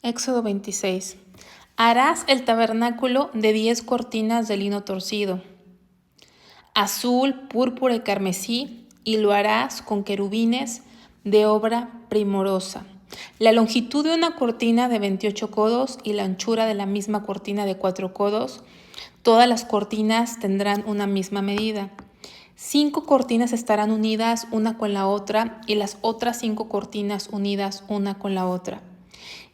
Éxodo 26. Harás el tabernáculo de 10 cortinas de lino torcido, azul, púrpura y carmesí, y lo harás con querubines de obra primorosa. La longitud de una cortina de 28 codos y la anchura de la misma cortina de 4 codos. Todas las cortinas tendrán una misma medida. 5 cortinas estarán unidas una con la otra y las otras 5 cortinas unidas una con la otra.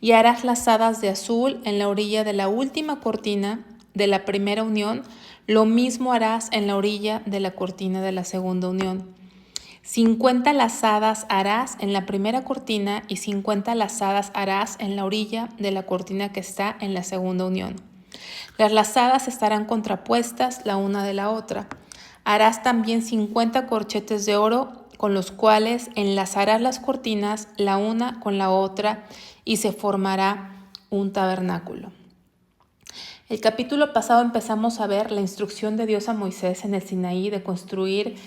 Y harás lazadas de azul en la orilla de la última cortina de la primera unión. Lo mismo harás en la orilla de la cortina de la segunda unión. 50 lazadas harás en la primera cortina y 50 lazadas harás en la orilla de la cortina que está en la segunda unión. Las lazadas estarán contrapuestas la una de la otra. Harás también 50 corchetes de oro con los cuales enlazarás las cortinas la una con la otra y se formará un tabernáculo. El capítulo pasado empezamos a ver la instrucción de Dios a Moisés en el Sinaí de construir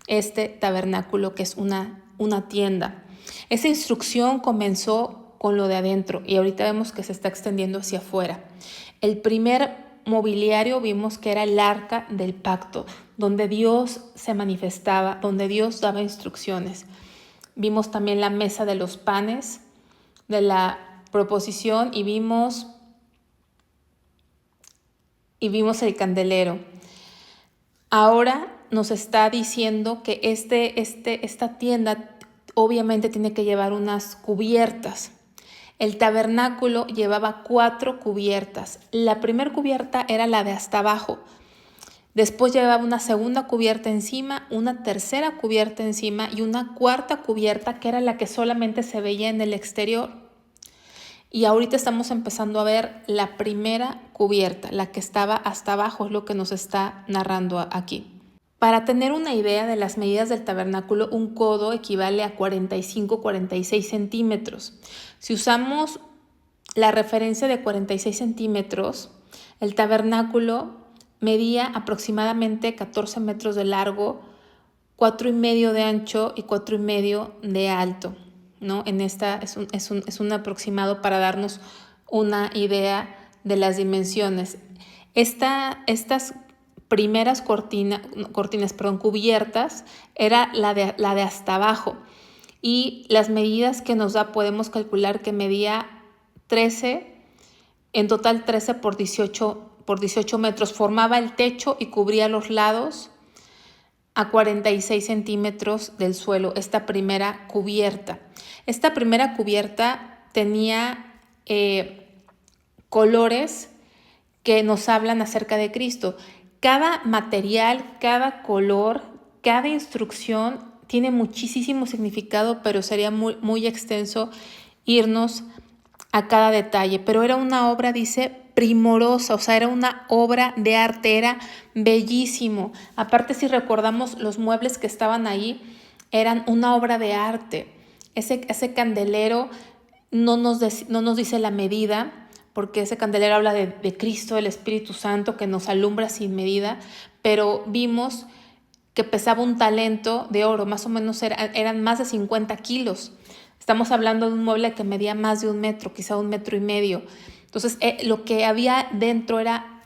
este tabernáculo que es una tienda. Esa instrucción comenzó con lo de adentro y ahorita vemos que se está extendiendo hacia afuera. El primer mobiliario vimos que era el arca del pacto, donde Dios se manifestaba, donde Dios daba instrucciones. Vimos también la mesa de los panes, de la proposición y vimos el candelero. Ahora nos está diciendo que esta tienda obviamente tiene que llevar unas cubiertas. El tabernáculo llevaba 4 cubiertas. La primera cubierta era la de hasta abajo. Después llevaba una segunda cubierta encima, una tercera cubierta encima y una cuarta cubierta que era la que solamente se veía en el exterior. Y ahorita estamos empezando a ver la primera cubierta, la que estaba hasta abajo, es lo que nos está narrando aquí. Para tener una idea de las medidas del tabernáculo, un codo equivale a 45-46 centímetros. Si usamos la referencia de 46 centímetros, el tabernáculo medía aproximadamente 14 metros de largo, 4,5 de ancho y 4,5 de alto, ¿no? En esta es un aproximado para darnos una idea de las dimensiones. Estas primeras cubiertas era la de hasta abajo y las medidas que nos da podemos calcular que medía 13, en total 13 por 18 metros, formaba el techo y cubría los lados a 46 centímetros del suelo, esta primera cubierta. Esta primera cubierta tenía colores que nos hablan acerca de Cristo. Cada material, cada color, cada instrucción tiene muchísimo significado, pero sería muy extenso irnos a cada detalle. Pero era una obra, dice, primorosa, o sea, era una obra de arte, era bellísimo. Aparte, si recordamos, los muebles que estaban ahí eran una obra de arte. Ese candelero no nos dice la medida, porque ese candelero habla de Cristo, el Espíritu Santo, que nos alumbra sin medida, pero vimos que pesaba un talento de oro, más o menos eran más de 50 kilos. Estamos hablando de un mueble que medía más de 1 metro, quizá 1,5 metros. Entonces, lo que había dentro era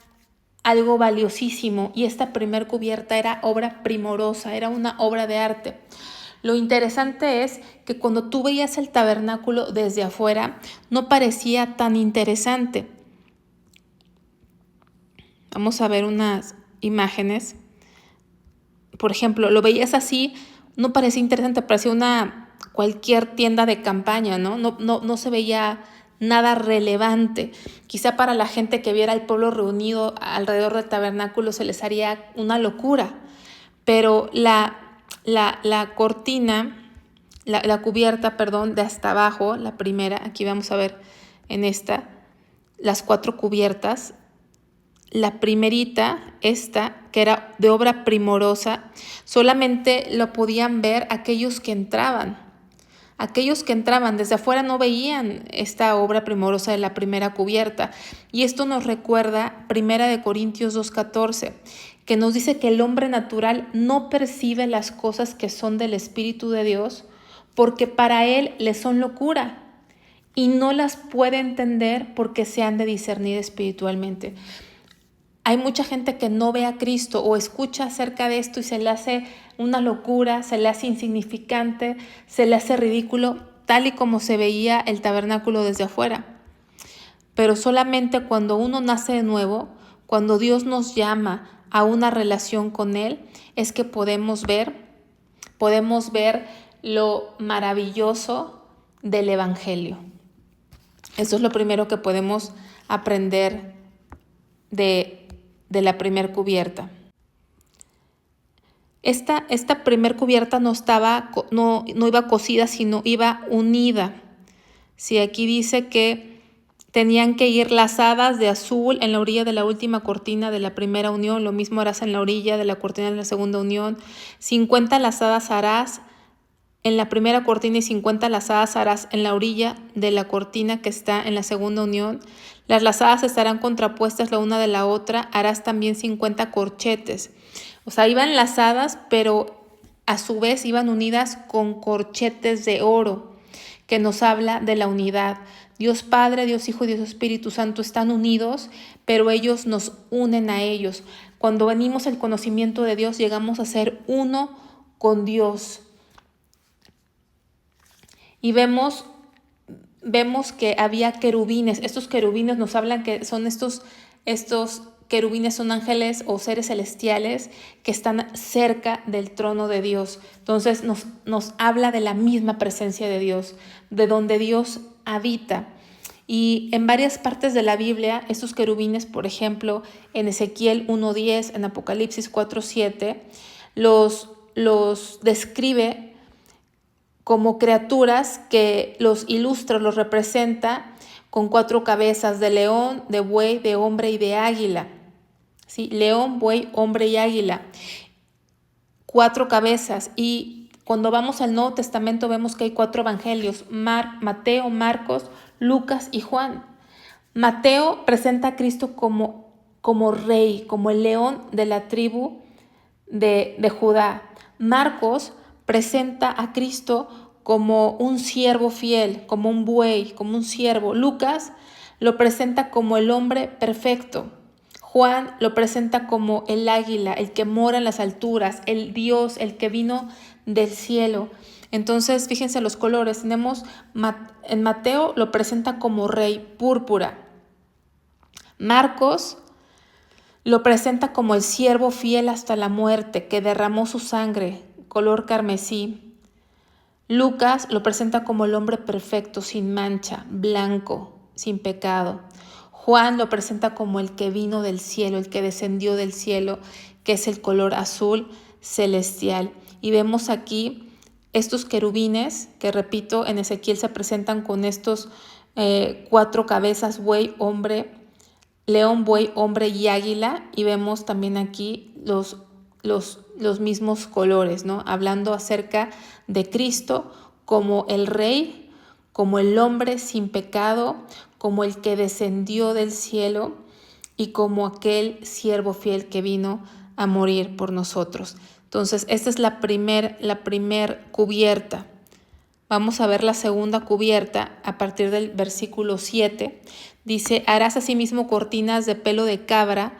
algo valiosísimo y esta primer cubierta era obra primorosa, era una obra de arte. Lo interesante es que cuando tú veías el tabernáculo desde afuera, no parecía tan interesante. Vamos a ver unas imágenes. Por ejemplo, lo veías así, no parecía interesante, parecía cualquier tienda de campaña, ¿no? No se veía nada relevante. Quizá para la gente que viera al pueblo reunido alrededor del tabernáculo se les haría una locura, pero la cubierta, de hasta abajo, la primera, aquí vamos a ver en las 4 cubiertas. La primerita, que era de obra primorosa, solamente lo podían ver aquellos que entraban. Aquellos que entraban desde afuera no veían esta obra primorosa de la primera cubierta. Y esto nos recuerda 1 Corintios 2:14, que nos dice que el hombre natural no percibe las cosas que son del Espíritu de Dios, porque para él le son locura y no las puede entender porque se han de discernir espiritualmente. Hay mucha gente que no ve a Cristo o escucha acerca de esto y se le hace una locura, se le hace insignificante, se le hace ridículo, tal y como se veía el tabernáculo desde afuera. Pero solamente cuando uno nace de nuevo, cuando Dios nos llama a una relación con Él, es que podemos ver lo maravilloso del Evangelio. Eso es lo primero que podemos aprender de la primer cubierta. Esta primer cubierta no iba cosida, sino iba unida. Sí, aquí dice que tenían que ir lazadas de azul en la orilla de la última cortina de la primera unión, lo mismo harás en la orilla de la cortina de la segunda unión. 50 lazadas harás en la primera cortina y 50 lazadas harás en la orilla de la cortina que está en la segunda unión. Las lazadas estarán contrapuestas la una de la otra, harás también 50 corchetes. O sea, iban lazadas, pero a su vez iban unidas con corchetes de oro, que nos habla de la unidad. Dios Padre, Dios Hijo y Dios Espíritu Santo están unidos, pero ellos nos unen a ellos. Cuando venimos al conocimiento de Dios, llegamos a ser uno con Dios. Y vemos que había querubines. Estos querubines nos hablan que son estos querubines son ángeles o seres celestiales que están cerca del trono de Dios. Entonces nos habla de la misma presencia de Dios, de donde Dios habita. Y en varias partes de la Biblia, estos querubines, por ejemplo, en Ezequiel 1:10, en Apocalipsis 4:7, los describe como criaturas que los ilustra, los representa con 4 cabezas de león, de buey, de hombre y de águila. ¿Sí? León, buey, hombre y águila. 4 cabezas. Y cuando vamos al Nuevo Testamento vemos que hay 4 evangelios: Mateo, Marcos, Lucas y Juan. Mateo presenta a Cristo como rey, como el león de la tribu de Judá. Marcos presenta a Cristo como un siervo fiel, como un buey, como un siervo. Lucas lo presenta como el hombre perfecto. Juan lo presenta como el águila, el que mora en las alturas, el Dios, el que vino del cielo. Entonces, fíjense los colores. Tenemos en Mateo lo presenta como rey, púrpura. Marcos lo presenta como el siervo fiel hasta la muerte, que derramó su sangre, color carmesí. Lucas lo presenta como el hombre perfecto, sin mancha, blanco, sin pecado. Juan lo presenta como el que vino del cielo, el que descendió del cielo, que es el color azul celestial. Y vemos aquí estos querubines, que repito, en Ezequiel se presentan con estos 4 cabezas: buey, hombre, león, buey, hombre y águila. Y vemos también aquí los mismos colores, ¿no? Hablando acerca de Cristo como el Rey, como el hombre sin pecado, como el que descendió del cielo y como aquel siervo fiel que vino a morir por nosotros. Entonces, esta es la primer cubierta. Vamos a ver la segunda cubierta a partir del versículo 7. Dice: harás asimismo cortinas de pelo de cabra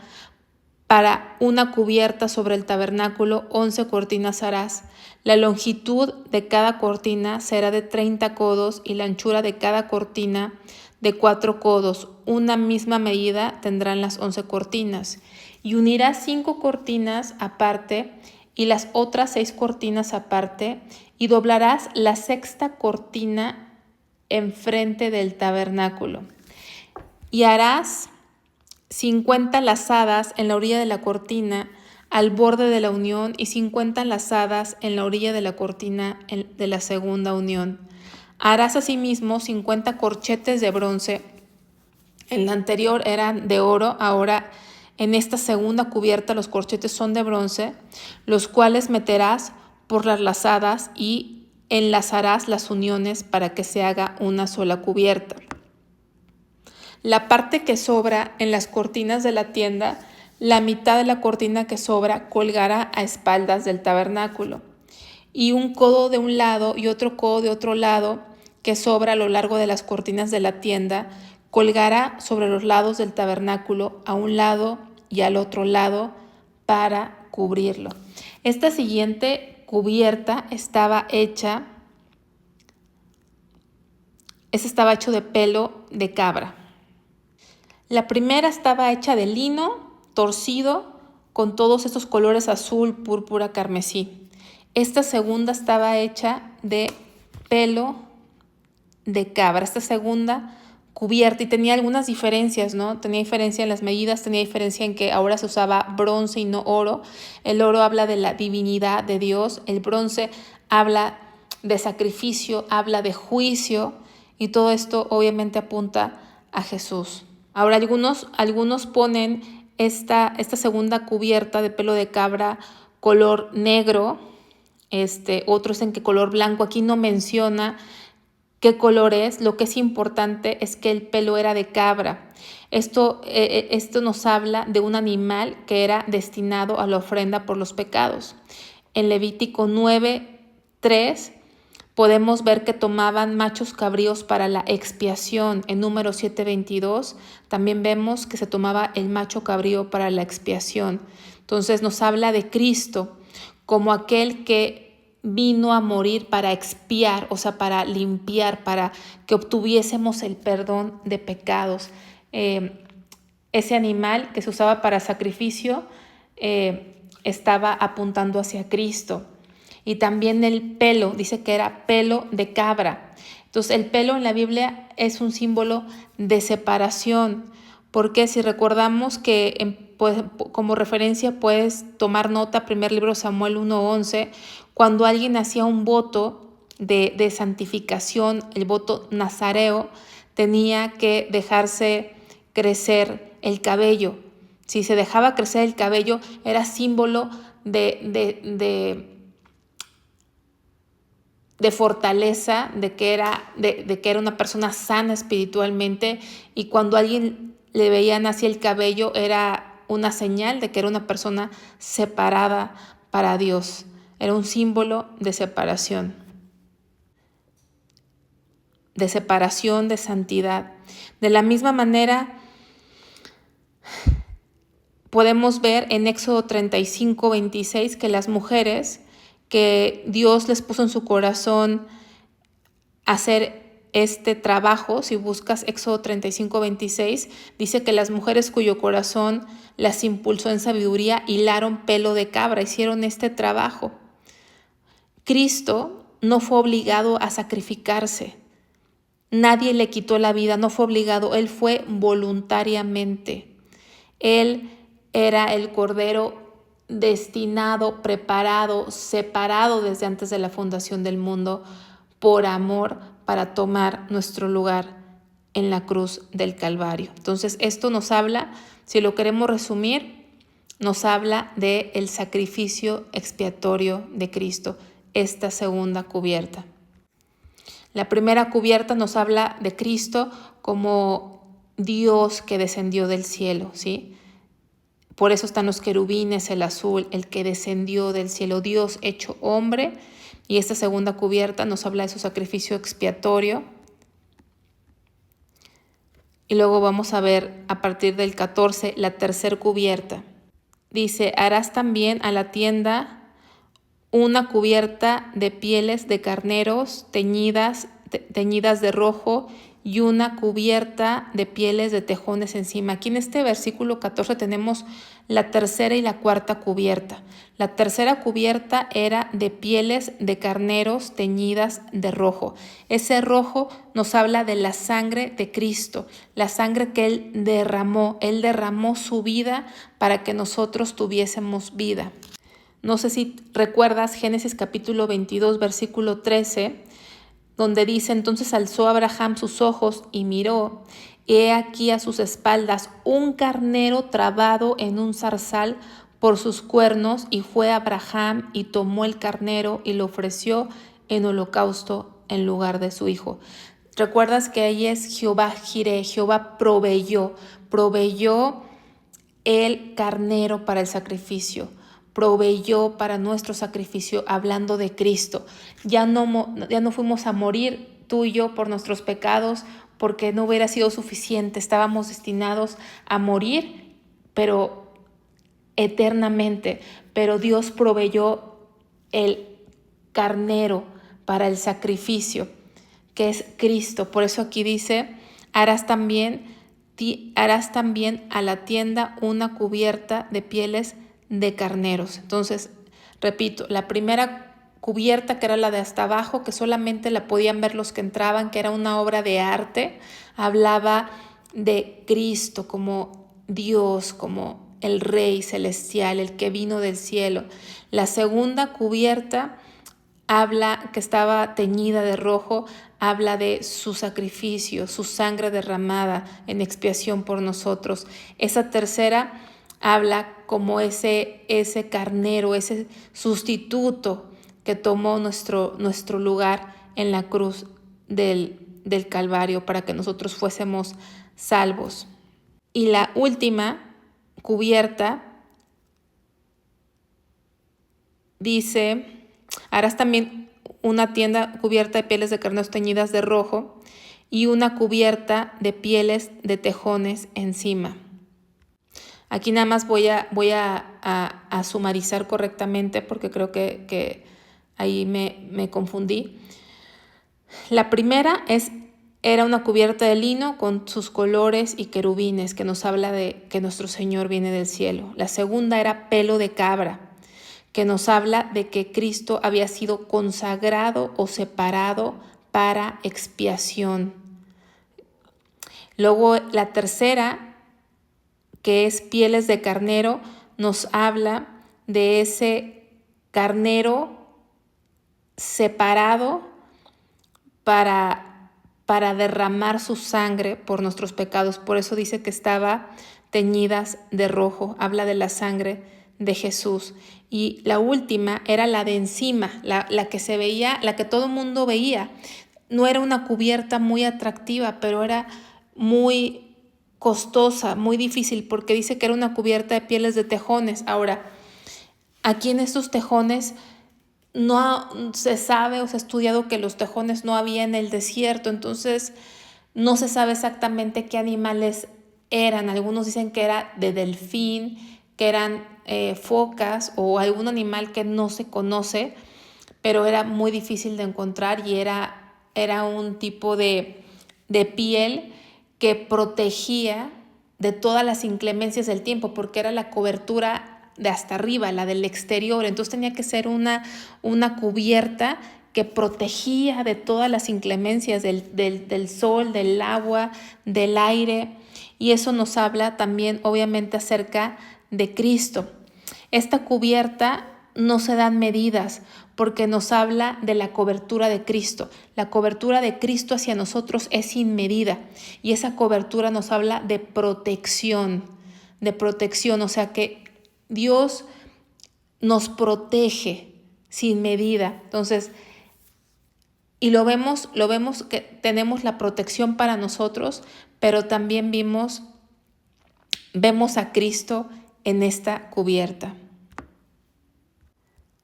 para una cubierta sobre el tabernáculo, 11 cortinas harás. La longitud de cada cortina será de 30 codos y la anchura de cada cortina de 4 codos. Una misma medida tendrán las 11 cortinas. Y unirás 5 cortinas aparte y las otras 6 cortinas aparte, y doblarás la sexta cortina enfrente del tabernáculo. Y harás 50 lazadas en la orilla de la cortina al borde de la unión y 50 lazadas en la orilla de la cortina de la segunda unión. Harás asimismo 50 corchetes de bronce. En la anterior eran de oro, ahora en esta segunda cubierta los corchetes son de bronce, los cuales meterás por las lazadas y enlazarás las uniones para que se haga una sola cubierta. La parte que sobra en las cortinas de la tienda, la mitad de la cortina que sobra colgará a espaldas del tabernáculo, y un codo de un lado y otro codo de otro lado que sobra a lo largo de las cortinas de la tienda colgará sobre los lados del tabernáculo a un lado y al otro lado para cubrirlo. Esta siguiente cubierta estaba hecho de pelo de cabra. La primera estaba hecha de lino torcido con todos estos colores azul, púrpura, carmesí. Esta segunda estaba hecha de pelo de cabra. Esta segunda cubierta, y tenía algunas diferencias, ¿no? Tenía diferencia en las medidas, tenía diferencia en que ahora se usaba bronce y no oro. El oro habla de la divinidad de Dios, el bronce habla de sacrificio, habla de juicio, y todo esto obviamente apunta a Jesús. Ahora algunos ponen esta segunda cubierta de pelo de cabra color negro, otros en que color blanco. Aquí no menciona qué color es. Lo que es importante es que el pelo era de cabra. Esto nos habla de un animal que era destinado a la ofrenda por los pecados. En Levítico 9:3 podemos ver que tomaban machos cabríos para la expiación. En Números 7:22 también vemos que se tomaba el macho cabrío para la expiación. Entonces nos habla de Cristo como aquel que vino a morir para expiar, o sea, para limpiar, para que obtuviésemos el perdón de pecados. Ese animal que se usaba para sacrificio estaba apuntando hacia Cristo. Y también el pelo, dice que era pelo de cabra. Entonces el pelo en la Biblia es un símbolo de separación, porque si recordamos que como referencia puedes tomar nota, primer libro de Samuel 1:11, cuando alguien hacía un voto de santificación, el voto nazareo, tenía que dejarse crecer el cabello. Si se dejaba crecer el cabello, era símbolo de fortaleza, de que era una persona sana espiritualmente, y cuando alguien le veían así el cabello era una señal de que era una persona separada para Dios. Era un símbolo de separación, de santidad. De la misma manera, podemos ver en Éxodo 35:26 que las mujeres que Dios les puso en su corazón hacer este trabajo, si buscas Éxodo 35:26, dice que las mujeres cuyo corazón las impulsó en sabiduría hilaron pelo de cabra, hicieron este trabajo. Cristo no fue obligado a sacrificarse. Nadie le quitó la vida, no fue obligado, Él fue voluntariamente. Él era el Cordero destinado, preparado, separado desde antes de la fundación del mundo por amor para tomar nuestro lugar en la cruz del Calvario. Entonces esto nos habla, si lo queremos resumir, nos habla del sacrificio expiatorio de Cristo, esta segunda cubierta. La primera cubierta nos habla de Cristo como Dios que descendió del cielo, ¿sí? Por eso están los querubines, el azul, el que descendió del cielo, Dios hecho hombre. Y esta segunda cubierta nos habla de su sacrificio expiatorio. Y luego vamos a ver a partir del 14 la tercera cubierta. Dice, harás también a la tienda una cubierta de pieles de carneros teñidas de rojo y una cubierta de pieles de tejones encima. Aquí en este versículo 14 tenemos la tercera y la cuarta cubierta. La tercera cubierta era de pieles de carneros teñidas de rojo. Ese rojo nos habla de la sangre de Cristo, la sangre que Él derramó. Él derramó su vida para que nosotros tuviésemos vida. No sé si recuerdas Génesis capítulo 22, versículo 13, donde dice, entonces alzó Abraham sus ojos y miró, y he aquí a sus espaldas un carnero trabado en un zarzal por sus cuernos, y fue Abraham y tomó el carnero y lo ofreció en holocausto en lugar de su hijo. ¿Recuerdas que ahí es Jehová Jireh? Jehová proveyó el carnero para el sacrificio, proveyó para nuestro sacrificio, hablando de Cristo. Ya no fuimos a morir tú y yo, por nuestros pecados, porque no hubiera sido suficiente. Estábamos destinados a morir, pero eternamente. Pero Dios proveyó el carnero para el sacrificio, que es Cristo. Por eso aquí dice, harás también a la tienda una cubierta de pieles de carneros. Entonces, repito, la primera cubierta, que era la de hasta abajo, que solamente la podían ver los que entraban, que era una obra de arte, hablaba de Cristo como Dios, como el Rey celestial, el que vino del cielo. La segunda cubierta habla, que estaba teñida de rojo, habla de su sacrificio, su sangre derramada en expiación por nosotros. Esa tercera habla como ese carnero, ese sustituto que tomó nuestro lugar en la cruz del Calvario para que nosotros fuésemos salvos. Y la última cubierta dice, harás también una tienda cubierta de pieles de carneros teñidas de rojo y una cubierta de pieles de tejones encima. Aquí nada más voy a sumarizar correctamente porque creo que ahí me confundí. La primera era una cubierta de lino con sus colores y querubines, que nos habla de que nuestro Señor viene del cielo. La segunda era pelo de cabra, que nos habla de que Cristo había sido consagrado o separado para expiación. Luego la tercera, que es pieles de carnero, nos habla de ese carnero separado para derramar su sangre por nuestros pecados. Por eso dice que estaba teñidas de rojo, habla de la sangre de Jesús. Y la última era la de encima, la que se veía, la que todo el mundo veía. No era una cubierta muy atractiva, pero era muy costosa, muy difícil, porque dice que era una cubierta de pieles de tejones. Ahora, aquí en estos tejones no se sabe o se ha estudiado que los tejones no había en el desierto, entonces no se sabe exactamente qué animales eran. Algunos dicen que era de delfín, que eran focas o algún animal que no se conoce, pero era muy difícil de encontrar y era un tipo de piel que protegía de todas las inclemencias del tiempo, porque era la cobertura de hasta arriba, la del exterior. Entonces tenía que ser una cubierta que protegía de todas las inclemencias del sol, del agua, del aire. Y eso nos habla también obviamente acerca de Cristo. Esta cubierta no se dan medidas porque nos habla de la cobertura de Cristo. La cobertura de Cristo hacia nosotros es sin medida y esa cobertura nos habla de protección, o sea que Dios nos protege sin medida. Entonces, y lo vemos que tenemos la protección para nosotros, pero también vemos a Cristo en esta cubierta.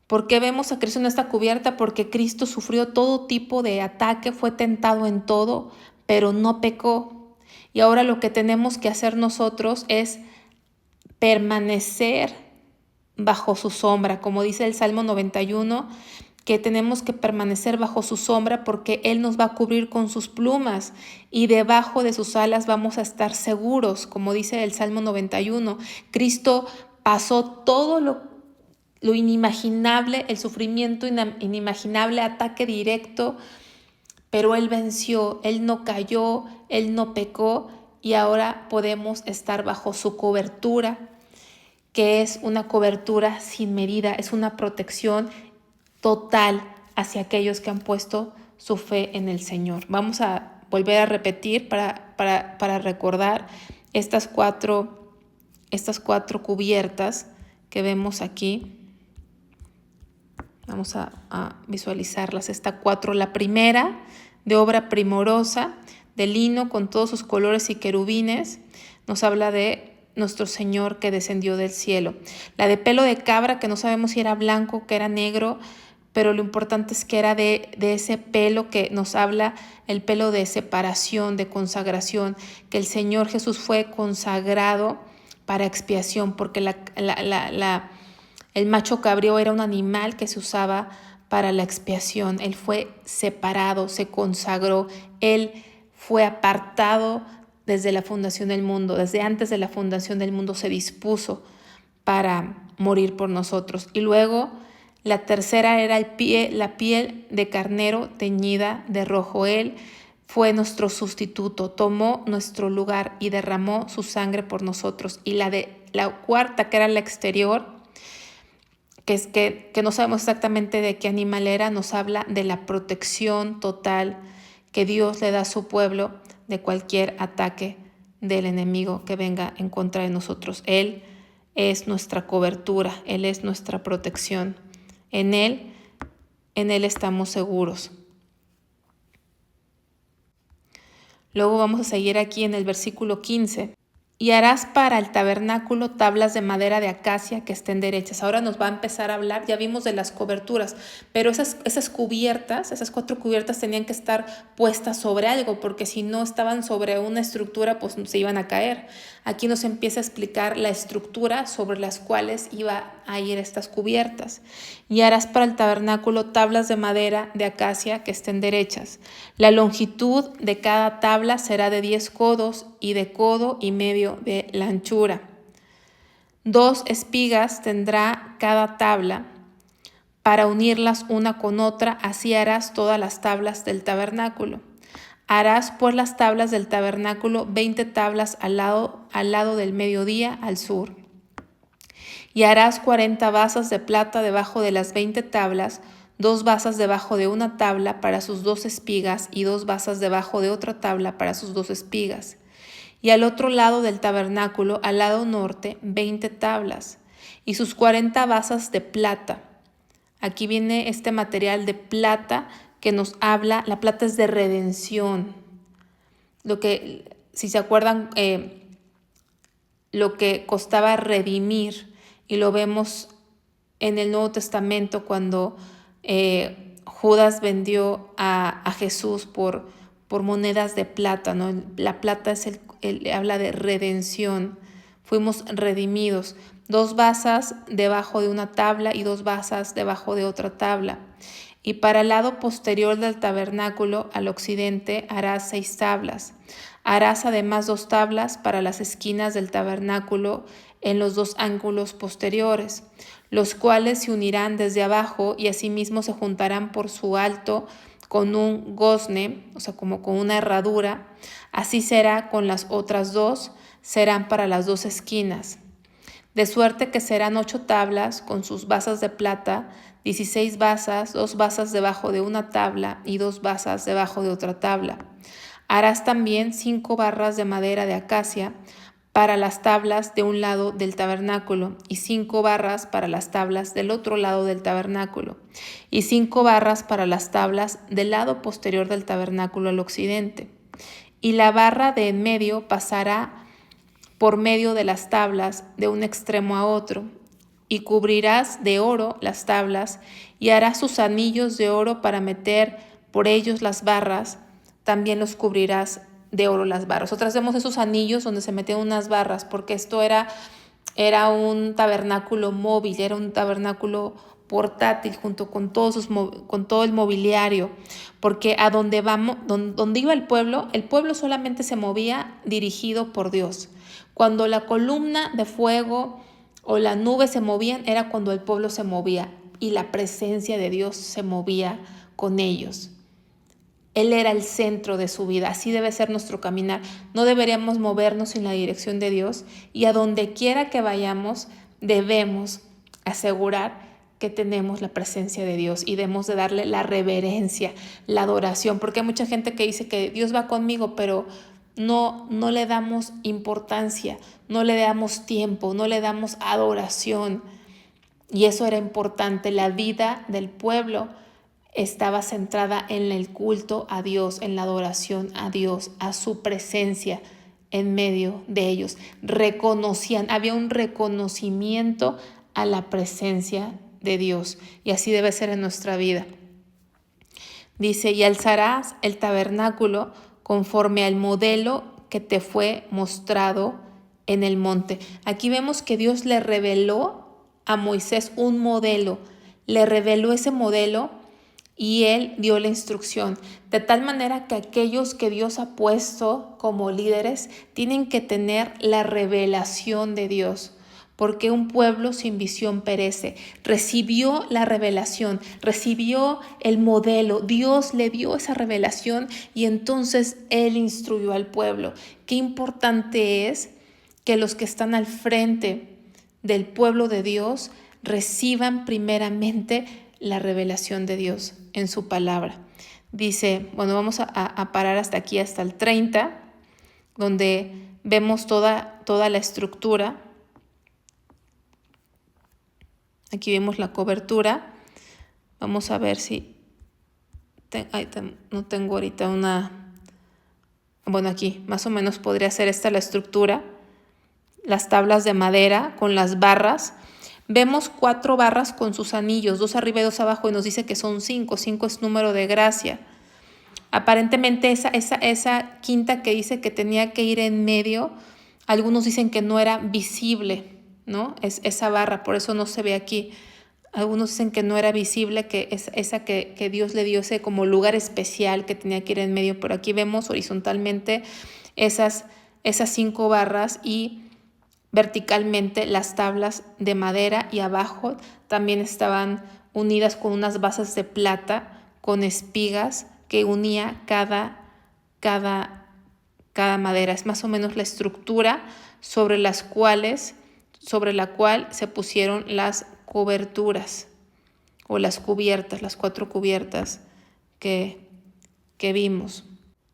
¿Por qué vemos a Cristo en esta cubierta? Porque Cristo sufrió todo tipo de ataque, fue tentado en todo, pero no pecó. Y ahora lo que tenemos que hacer nosotros es permanecer bajo su sombra, como dice el Salmo 91, que tenemos que permanecer bajo su sombra porque Él nos va a cubrir con sus plumas y debajo de sus alas vamos a estar seguros, como dice el Salmo 91. Cristo pasó todo lo inimaginable, el sufrimiento inimaginable, ataque directo, pero Él venció, Él no cayó, Él no pecó y ahora podemos estar bajo su cobertura, que es una cobertura sin medida, es una protección total hacia aquellos que han puesto su fe en el Señor. Vamos a volver a repetir para recordar estas cuatro cubiertas que vemos aquí. Vamos a visualizarlas, estas cuatro. La primera, de obra primorosa, de lino con todos sus colores y querubines, nos habla de nuestro Señor que descendió del cielo. La de pelo de cabra, que no sabemos si era blanco, que era negro, pero lo importante es que era de ese pelo que nos habla, el pelo de separación, de consagración, que el Señor Jesús fue consagrado para expiación, porque el macho cabrío era un animal que se usaba para la expiación. Él fue separado, se consagró, Él fue apartado desde la fundación del mundo, desde antes de la fundación del mundo se dispuso para morir por nosotros. Y luego la tercera era la piel de carnero teñida de rojo. Él fue nuestro sustituto, tomó nuestro lugar y derramó su sangre por nosotros. Y la cuarta, que era la exterior, que no sabemos exactamente de qué animal era, nos habla de la protección total que Dios le da a su pueblo de cualquier ataque del enemigo que venga en contra de nosotros. Él es nuestra cobertura, Él es nuestra protección. En Él estamos seguros. Luego vamos a seguir aquí en el versículo 15. Y harás para el tabernáculo tablas de madera de acacia que estén derechas. Ahora nos va a empezar a hablar, ya vimos de las coberturas, pero esas cubiertas, esas 4 cubiertas tenían que estar puestas sobre algo, porque si no estaban sobre una estructura, pues se iban a caer. Aquí nos empieza a explicar la estructura sobre las cuales iba a ir estas cubiertas. Y harás para el tabernáculo tablas de madera de acacia que estén derechas. La longitud de cada tabla será de 10 codos y de codo y medio de la anchura. 2 espigas tendrá cada tabla para unirlas una con otra, así harás todas las tablas del tabernáculo. Harás pues las tablas del tabernáculo 20 tablas al lado del mediodía al sur. Y harás 40 basas de plata debajo de las 20 tablas, 2 basas debajo de una tabla para sus 2 espigas y 2 basas debajo de otra tabla para sus 2 espigas. Y al otro lado del tabernáculo, al lado norte, 20 tablas y sus 40 basas de plata. Aquí viene este material de plata que nos habla, la plata es de redención. Si se acuerdan, lo que costaba redimir, y lo vemos en el Nuevo Testamento cuando Judas vendió a Jesús por monedas de plata, ¿no? La plata habla de redención. Fuimos redimidos. 2 basas debajo de una tabla y 2 basas debajo de otra tabla. Y para el lado posterior del tabernáculo, al occidente, harás 6 tablas. Harás además 2 tablas para las esquinas del tabernáculo en los 2 ángulos posteriores, los cuales se unirán desde abajo y asimismo se juntarán por su alto con un gozne, o sea, como con una herradura. Así será con las otras 2, serán para las 2 esquinas. De suerte que serán 8 tablas con sus basas de plata, 16 basas, 2 basas debajo de una tabla y 2 basas debajo de otra tabla. Harás también 5 barras de madera de acacia para las tablas de un lado del tabernáculo y 5 barras para las tablas del otro lado del tabernáculo y 5 barras para las tablas del lado posterior del tabernáculo al occidente. Y la barra de en medio pasará por medio de las tablas de un extremo a otro, y cubrirás de oro las tablas, y harás sus anillos de oro para meter por ellos las barras, también los cubrirás de oro las barras. Nosotros vemos esos anillos donde se metían unas barras, porque esto era un tabernáculo móvil, era un tabernáculo portátil junto con todo el mobiliario, porque a donde iba el pueblo solamente se movía dirigido por Dios. Cuando la columna de fuego o la nube se movían, era cuando el pueblo se movía y la presencia de Dios se movía con ellos. Él era el centro de su vida, así debe ser nuestro caminar. No deberíamos movernos en la dirección de Dios, y a donde quiera que vayamos debemos asegurar que tenemos la presencia de Dios y debemos de darle la reverencia, la adoración, porque hay mucha gente que dice que Dios va conmigo, pero no le damos importancia, no le damos tiempo, no le damos adoración. Y eso era importante. La vida del pueblo estaba centrada en el culto a Dios, en la adoración a Dios, a su presencia en medio de ellos. Había un reconocimiento a la presencia de Dios, y así debe ser en nuestra vida. Dice, y alzarás el tabernáculo conforme al modelo que te fue mostrado en el monte. Aquí vemos que Dios le reveló a Moisés un modelo, le reveló ese modelo y él dio la instrucción, de tal manera que aquellos que Dios ha puesto como líderes tienen que tener la revelación de Dios. Porque un pueblo sin visión perece. Recibió la revelación, recibió el modelo, Dios le dio esa revelación y entonces Él instruyó al pueblo. Qué importante es que los que están al frente del pueblo de Dios reciban primeramente la revelación de Dios en su palabra. Dice, bueno, vamos a parar hasta aquí, hasta el 30, donde vemos toda la estructura. Aquí vemos la cobertura. Vamos a ver si... no tengo ahorita una... Bueno, aquí más o menos podría ser esta la estructura. Las tablas de madera con las barras. Vemos 4 barras con sus anillos, 2 arriba y 2 abajo, y nos dice que son 5. 5 es número de gracia. Aparentemente esa quinta que dice que tenía que ir en medio, algunos dicen que no era visible, ¿no? Es esa barra, por eso no se ve aquí. Algunos dicen que no era visible, que es esa que Dios le dio ese como lugar especial que tenía que ir en medio. Pero aquí vemos horizontalmente esas 5 barras y verticalmente las tablas de madera, y abajo también estaban unidas con unas bases de plata con espigas que unía cada madera. Es más o menos la estructura sobre la cual se pusieron las coberturas o las cubiertas, las 4 cubiertas que vimos.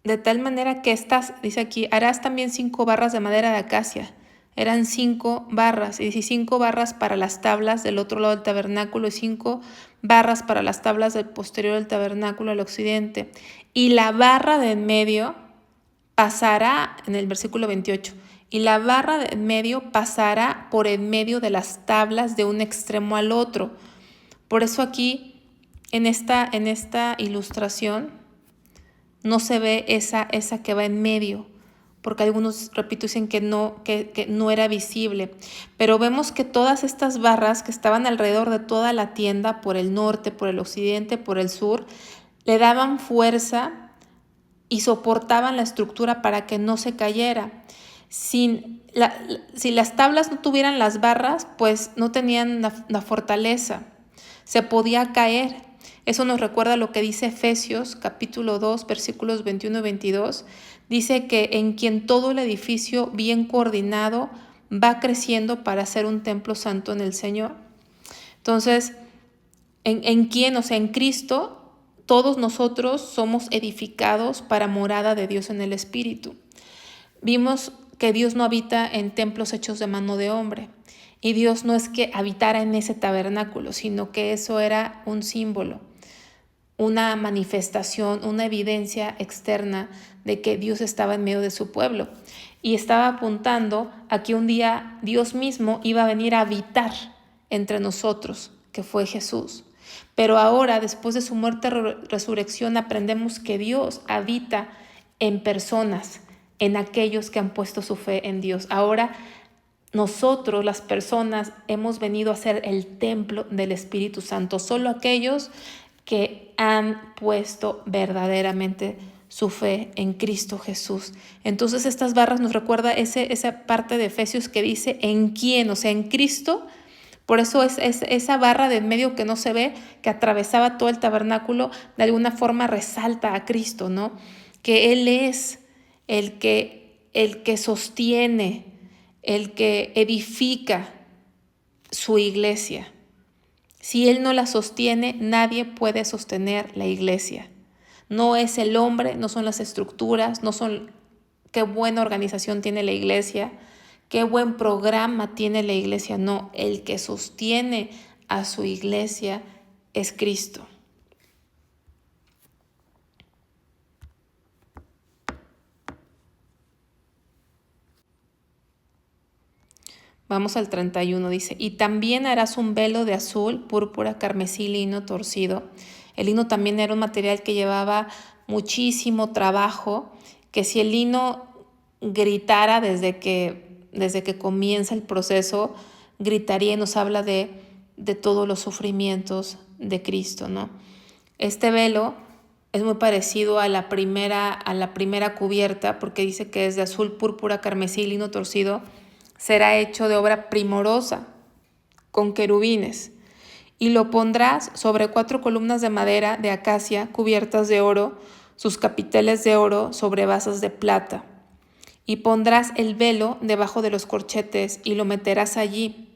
De tal manera que dice aquí, harás también 5 barras de madera de acacia. Eran 5 barras, y dice 5 barras para las tablas del otro lado del tabernáculo y 5 barras para las tablas del posterior del tabernáculo al occidente. Y la barra de en medio pasará, en el versículo 28, y la barra de en medio pasará por en medio de las tablas de un extremo al otro. Por eso aquí, en esta ilustración, no se ve esa que va en medio, porque algunos, repito, dicen que no era visible. Pero vemos que todas estas barras que estaban alrededor de toda la tienda, por el norte, por el occidente, por el sur, le daban fuerza y soportaban la estructura para que no se cayera. Si las tablas no tuvieran las barras, pues no tenían la fortaleza, se podía caer. Eso nos recuerda lo que dice Efesios capítulo 2, versículos 21 y 22. Dice que en quien todo el edificio bien coordinado va creciendo para ser un templo santo en el Señor. Entonces, en quién, o sea, en Cristo, todos nosotros somos edificados para morada de Dios en el Espíritu. Vimos que Dios no habita en templos hechos de mano de hombre. Y Dios no es que habitara en ese tabernáculo, sino que eso era un símbolo, una manifestación, una evidencia externa de que Dios estaba en medio de su pueblo. Y estaba apuntando a que un día Dios mismo iba a venir a habitar entre nosotros, que fue Jesús. Pero ahora, después de su muerte y resurrección, aprendemos que Dios habita en personas, en aquellos que han puesto su fe en Dios. Ahora, nosotros, las personas, hemos venido a ser el templo del Espíritu Santo. Solo aquellos que han puesto verdaderamente su fe en Cristo Jesús. Entonces estas barras nos recuerda esa parte de Efesios que dice en quién, o sea, en Cristo. Por eso es esa barra de en medio que no se ve, que atravesaba todo el tabernáculo, de alguna forma resalta a Cristo, ¿no? Que Él es el que sostiene, el que edifica su iglesia. Si Él no la sostiene, nadie puede sostener la iglesia. No es el hombre, no son las estructuras, no son qué buena organización tiene la iglesia, qué buen programa tiene la iglesia. No, el que sostiene a su iglesia es Cristo. Vamos al 31, dice, y también harás un velo de azul, púrpura, carmesí, lino torcido. El lino también era un material que llevaba muchísimo trabajo, que si el lino gritara desde que comienza el proceso, gritaría y nos habla de todos los sufrimientos de Cristo, ¿no? Este velo es muy parecido a la primera cubierta, porque dice que es de azul, púrpura, carmesí, lino torcido. Será hecho de obra primorosa, con querubines, y lo pondrás sobre 4 columnas de madera de acacia cubiertas de oro, sus capiteles de oro sobre basas de plata. Y pondrás el velo debajo de los corchetes y lo meterás allí,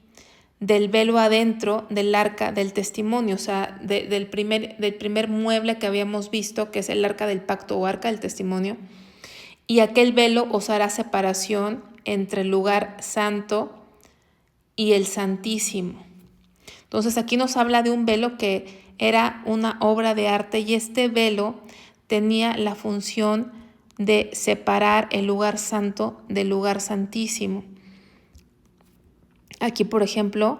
del velo adentro del arca del testimonio, o sea, del primer mueble que habíamos visto, que es el arca del pacto o arca del testimonio. Y aquel velo os hará separación entre el lugar santo y el santísimo. Entonces aquí nos habla de un velo que era una obra de arte, y este velo tenía la función de separar el lugar santo del lugar santísimo. Aquí, por ejemplo,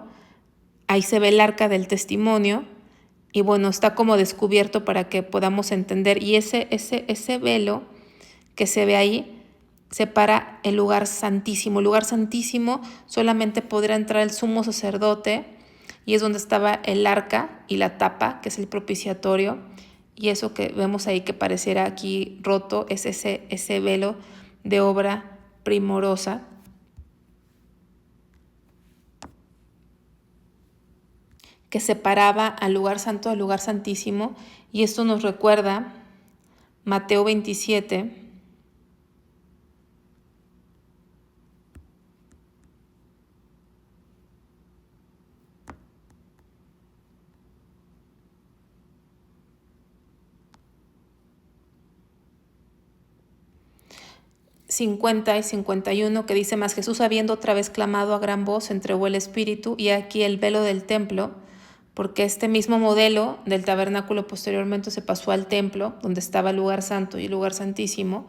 ahí se ve el arca del testimonio y bueno, está como descubierto para que podamos entender. Y ese velo que se ve ahí separa el lugar santísimo. El lugar santísimo solamente podrá entrar el sumo sacerdote, y es donde estaba el arca y la tapa, que es el propiciatorio. Y eso que vemos ahí que pareciera aquí roto es ese velo de obra primorosa que separaba al lugar santo del lugar santísimo. Y esto nos recuerda Mateo 27, ...50 y 51, que dice: Mas Jesús, habiendo otra vez clamado a gran voz, entregó el Espíritu, y aquí el velo del templo, porque este mismo modelo del tabernáculo posteriormente se pasó al templo, donde estaba el lugar santo y el lugar santísimo.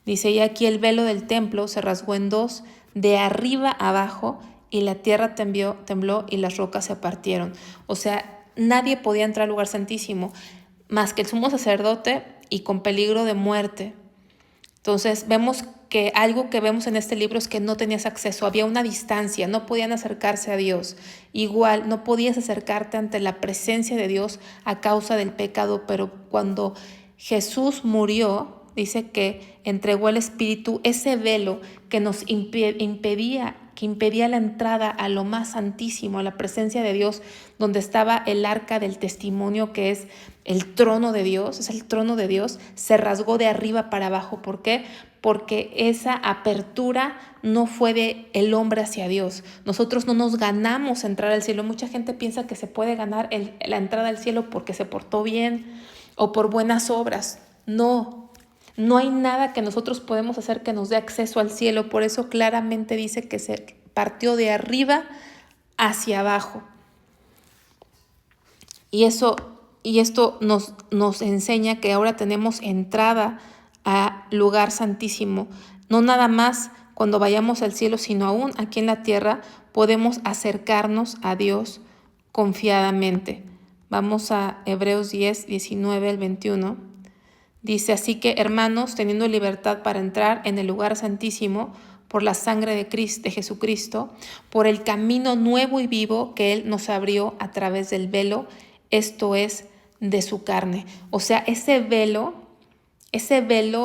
Dice: y aquí el velo del templo se rasgó en dos, de arriba abajo, y la tierra tembló y las rocas se partieron. O sea, nadie podía entrar al lugar santísimo, más que el sumo sacerdote, y con peligro de muerte. Entonces vemos que algo que vemos en este libro es que no tenías acceso, había una distancia, no podían acercarse a Dios. Igual no podías acercarte ante la presencia de Dios a causa del pecado, pero cuando Jesús murió, dice que entregó el Espíritu, ese velo que nos impedía la entrada a lo más santísimo, a la presencia de Dios, donde estaba el arca del testimonio, que es el trono de Dios, es el trono de Dios, se rasgó de arriba para abajo. ¿Por qué? Porque esa apertura no fue de el hombre hacia Dios. Nosotros no nos ganamos entrar al cielo. Mucha gente piensa que se puede ganar la entrada al cielo porque se portó bien o por buenas obras. No, no hay nada que nosotros podemos hacer que nos dé acceso al cielo. Por eso claramente dice que se partió de arriba hacia abajo. Y esto nos enseña que ahora tenemos entrada al lugar santísimo. No nada más cuando vayamos al cielo, sino aún aquí en la tierra podemos acercarnos a Dios confiadamente. Vamos a Hebreos 10, 19 al 21. Dice: así que, hermanos, teniendo libertad para entrar en el lugar santísimo por la sangre de Jesucristo, por el camino nuevo y vivo que Él nos abrió a través del velo, esto es, de su carne. O sea, ese velo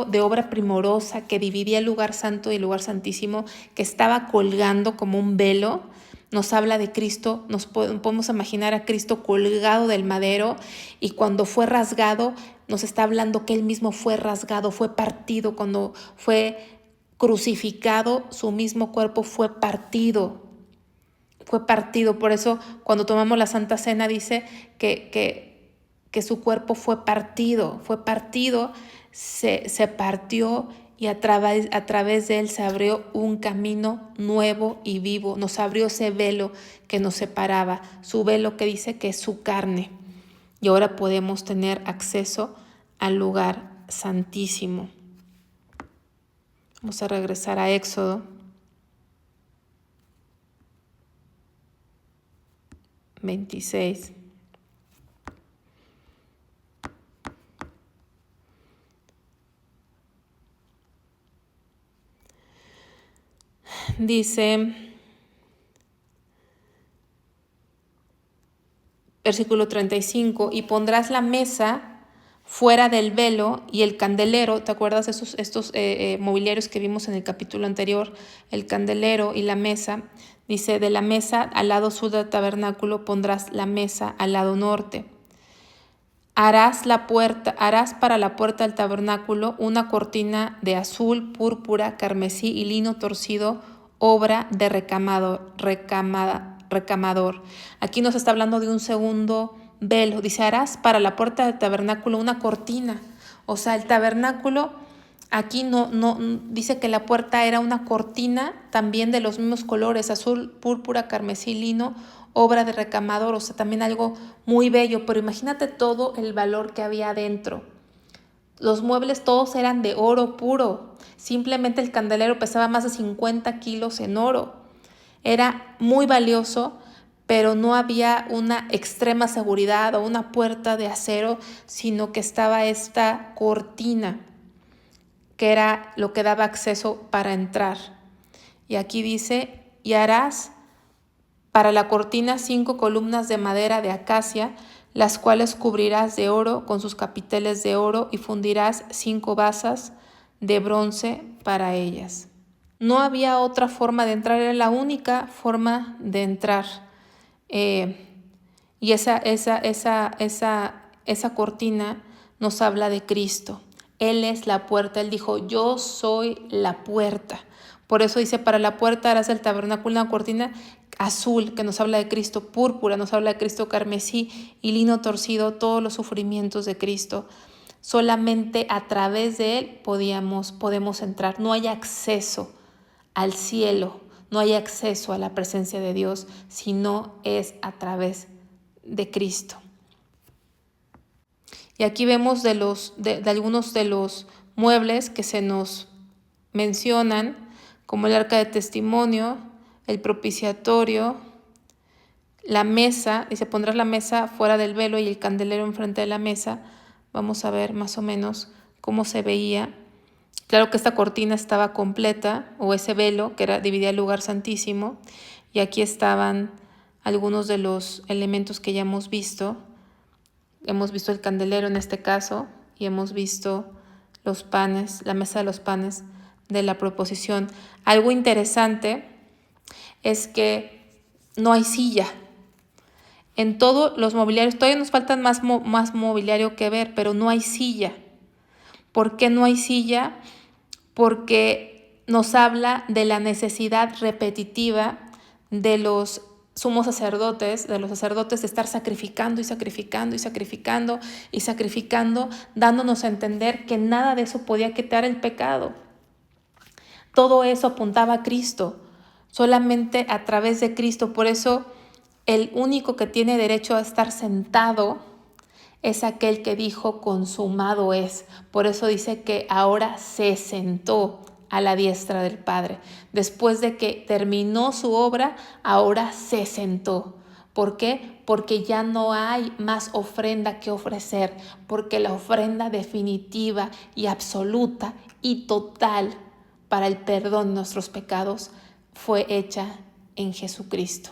de obra primorosa que dividía el lugar santo y el lugar santísimo, que estaba colgando como un velo, nos habla de Cristo. Nos podemos imaginar a Cristo colgado del madero, y cuando fue rasgado, nos está hablando que Él mismo fue rasgado, fue partido. Cuando fue crucificado, su mismo cuerpo fue partido. Fue partido. Por eso cuando tomamos la Santa Cena dice que su cuerpo fue partido, se partió, y a través de él se abrió un camino nuevo y vivo. Nos abrió ese velo que nos separaba, su velo que dice que es su carne. Y ahora podemos tener acceso al lugar santísimo. Vamos a regresar a Éxodo. 26. Dice, versículo 35, y pondrás la mesa fuera del velo y el candelero. ¿Te acuerdas estos mobiliarios que vimos en el capítulo anterior? El candelero y la mesa. Dice, de la mesa al lado sur del tabernáculo pondrás la mesa al lado norte. Harás para la puerta del tabernáculo una cortina de azul, púrpura, carmesí y lino torcido, obra de recamador. Aquí nos está hablando de un segundo velo. Dice, harás para la puerta del tabernáculo una cortina. O sea, el tabernáculo, aquí no dice que la puerta era una cortina también de los mismos colores, azul, púrpura, carmesí, lino, obra de recamador. O sea, también algo muy bello. Pero imagínate todo el valor que había adentro. Los muebles todos eran de oro puro. Simplemente el candelero pesaba más de 50 kilos en oro. Era muy valioso, pero no había una extrema seguridad o una puerta de acero, sino que estaba esta cortina, que era lo que daba acceso para entrar. Y aquí dice, y harás para la cortina 5 columnas de madera de acacia, las cuales cubrirás de oro con sus capiteles de oro y fundirás 5 basas de bronce para ellas. No había otra forma de entrar, era la única forma de entrar. Y esa cortina nos habla de Cristo. Él es la puerta. Él dijo, yo soy la puerta. Por eso dice, para la puerta harás el tabernáculo una cortina azul, que nos habla de Cristo, púrpura, nos habla de Cristo, carmesí y lino torcido, todos los sufrimientos de Cristo. Solamente a través de Él podemos entrar. No hay acceso al cielo, no hay acceso a la presencia de Dios, sino es a través de Cristo. Y aquí vemos de algunos de los muebles que se nos mencionan, como el arca de testimonio, el propiciatorio, la mesa, dice, pondrás la mesa fuera del velo y el candelero enfrente de la mesa. Vamos a ver más o menos cómo se veía. Claro que esta cortina estaba completa, o ese velo que dividía el lugar santísimo, y aquí estaban algunos de los elementos que ya hemos visto. Hemos visto el candelero en este caso, y hemos visto los panes, la mesa de los panes de la proposición. Algo interesante es que no hay silla. En todos los mobiliarios, todavía nos faltan más mobiliario que ver, pero no hay silla. ¿Por qué no hay silla? Porque nos habla de la necesidad repetitiva de los sumos sacerdotes, de estar sacrificando y sacrificando y sacrificando y sacrificando, dándonos a entender que nada de eso podía quitar el pecado. Todo eso apuntaba a Cristo, solamente a través de Cristo. Por eso el único que tiene derecho a estar sentado es aquel que dijo consumado es. Por eso dice que ahora se sentó a la diestra del Padre. Después de que terminó su obra, ahora se sentó. ¿Por qué? Porque ya no hay más ofrenda que ofrecer, porque la ofrenda definitiva y absoluta y total para el perdón de nuestros pecados fue hecha en Jesucristo.